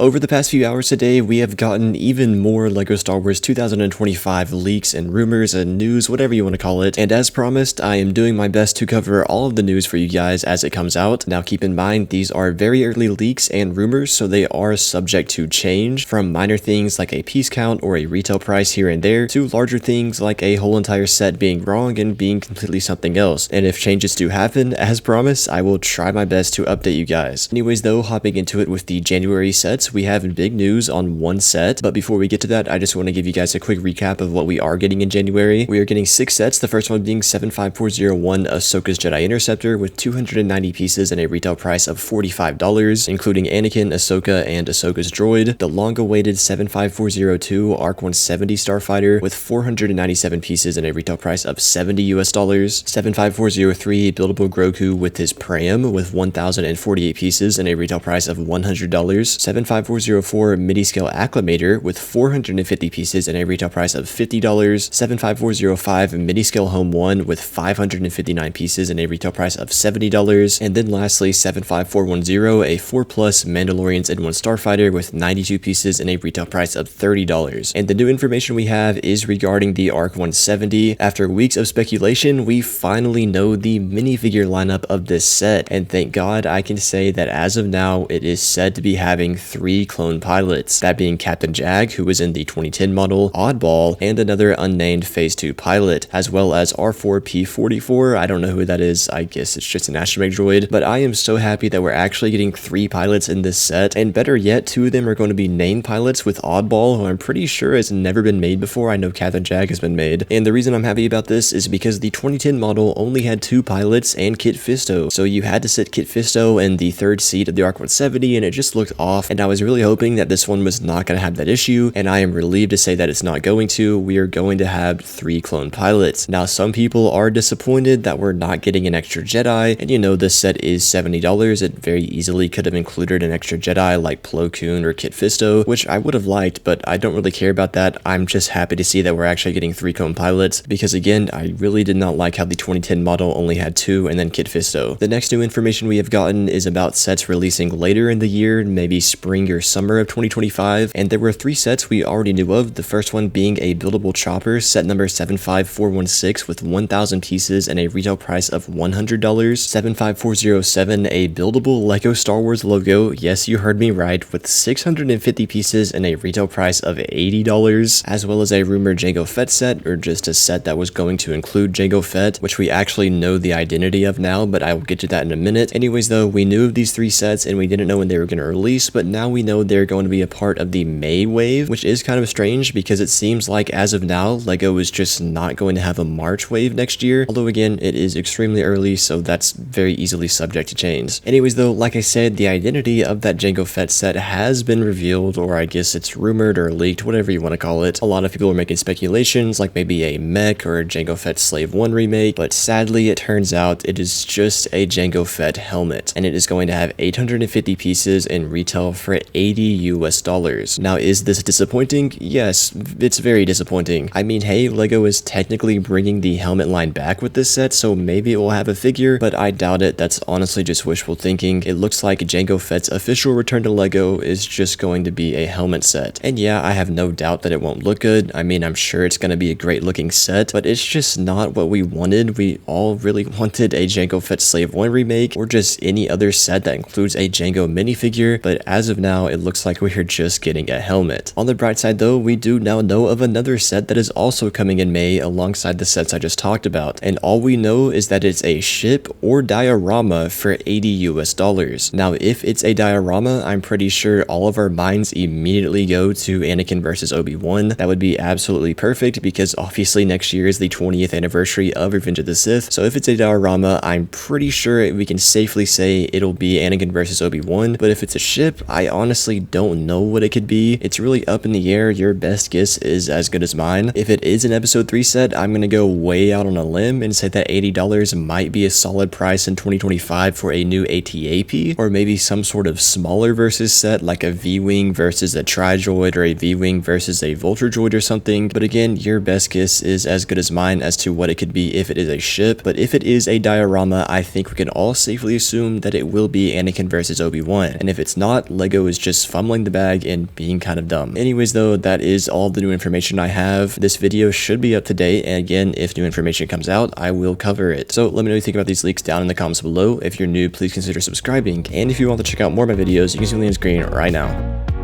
Over the past few hours today, we have gotten even more LEGO Star Wars 2025 leaks and rumors and news, whatever you want to call it, and as promised, I am doing my best to cover all of the news for you guys as it comes out. Now keep in mind, these are very early leaks and rumors, so they are subject to change, from minor things like a piece count or a retail price here and there, to larger things like a whole entire set being wrong and being completely something else. And if changes do happen, as promised, I will try my best to update you guys. Anyways though, hopping into it with the January sets, we have big news on one set, but before we get to that, I just want to give you guys a quick recap of what we are getting in January. We are getting 6 sets, the first one being 75401 Ahsoka's Jedi Interceptor with 290 pieces and a retail price of $45, including Anakin, Ahsoka, and Ahsoka's droid. The long-awaited 75402 ARC-170 Starfighter with 497 pieces and a retail price of $70 US. 75403 Buildable Grogu with his Pram with 1048 pieces and a retail price of $100. 75404 Mini-Scale Acclimator with 450 pieces and a retail price of $50. 75405 Mini-Scale Home 1 with 559 pieces and a retail price of $70. And then lastly, 75410, a 4 Plus Mandalorians in 1 Starfighter with 92 pieces and a retail price of $30. And the new information we have is regarding the ARC-170. After weeks of speculation, we finally know the minifigure lineup of this set, and thank God I can say that as of now, it is said to be having 3 clone pilots, that being Captain Jag, who was in the 2010 model, Oddball, and another unnamed Phase 2 pilot, as well as R4P44. I don't know who that is, I guess it's just an astromech droid, but I am so happy that we're actually getting 3 pilots in this set, and better yet, 2 of them are going to be named pilots, with Oddball, who I'm pretty sure has never been made before. I know Captain Jag has been made, and the reason I'm happy about this is because the 2010 model only had 2 pilots and Kit Fisto, so you had to sit Kit Fisto in the 3rd seat of the ARC-170, and it just looked off, and I was really hoping that this one was not going to have that issue, and I am relieved to say that it's not going to. We are going to have 3 clone pilots. Now, some people are disappointed that we're not getting an extra Jedi, and you know, this set is $70. It very easily could have included an extra Jedi like Plo Koon or Kit Fisto, which I would have liked, but I don't really care about that. I'm just happy to see that we're actually getting 3 clone pilots, because again, I really did not like how the 2010 model only had 2 and then Kit Fisto. The next new information we have gotten is about sets releasing later in the year, maybe spring or summer of 2025, and there were 3 sets we already knew of, the first one being a buildable chopper, set number 75416 with 1000 pieces and a retail price of $100. 75407, a buildable LEGO Star Wars logo, yes you heard me right, with 650 pieces and a retail price of $80, as well as a rumored Jango Fett set, or just a set that was going to include Jango Fett, which we actually know the identity of now, but I will get to that in a minute. Anyways though, we knew of these 3 sets and we didn't know when they were going to release, but now we know they're going to be a part of the May wave, which is kind of strange because it seems like as of now, LEGO is just not going to have a March wave next year, although again, it is extremely early, so that's very easily subject to change. Anyways though, like I said, the identity of that Jango Fett set has been revealed, or I guess it's rumored or leaked, whatever you want to call it. A lot of people are making speculations, like maybe a mech or a Jango Fett Slave 1 remake, but sadly it turns out it is just a Jango Fett helmet, and it is going to have 850 pieces and retail for $80 US. Now, is this disappointing? Yes, it's very disappointing. I mean, hey, LEGO is technically bringing the helmet line back with this set, so maybe it will have a figure, but I doubt it. That's honestly just wishful thinking. It looks like Jango Fett's official return to LEGO is just going to be a helmet set. And yeah, I have no doubt that it won't look good. I mean, I'm sure it's going to be a great looking set, but it's just not what we wanted. We all really wanted a Jango Fett Slave 1 remake, or just any other set that includes a Jango minifigure, but as of now, it looks like we're just getting a helmet. On the bright side though, we do now know of another set that is also coming in May alongside the sets I just talked about, and all we know is that it's a ship or diorama for $80 US. Now, if it's a diorama, I'm pretty sure all of our minds immediately go to Anakin versus Obi-Wan. That would be absolutely perfect, because obviously next year is the 20th anniversary of Revenge of the Sith, so if it's a diorama, I'm pretty sure we can safely say it'll be Anakin versus Obi-Wan, but if it's a ship, I honestly don't know what it could be. It's really up in the air. Your best guess is as good as mine. If it is an episode 3 set, I'm gonna go way out on a limb and say that $80 might be a solid price in 2025 for a new AT-AP, or maybe some sort of smaller versus set like a V-Wing versus a Tri-Droid, or a V-Wing versus a Vulture Droid or something. But again, your best guess is as good as mine as to what it could be if it is a ship. But if it is a diorama, I think we can all safely assume that it will be Anakin versus Obi-Wan. And if it's not, LEGO was just fumbling the bag and being kind of dumb. Anyways though, that is all the new information I have. This video should be up to date, and again, if new information comes out, I will cover it. So let me know what you think about these leaks down in the comments below. If you're new, please consider subscribing, and if you want to check out more of my videos, you can see the link on the screen right now.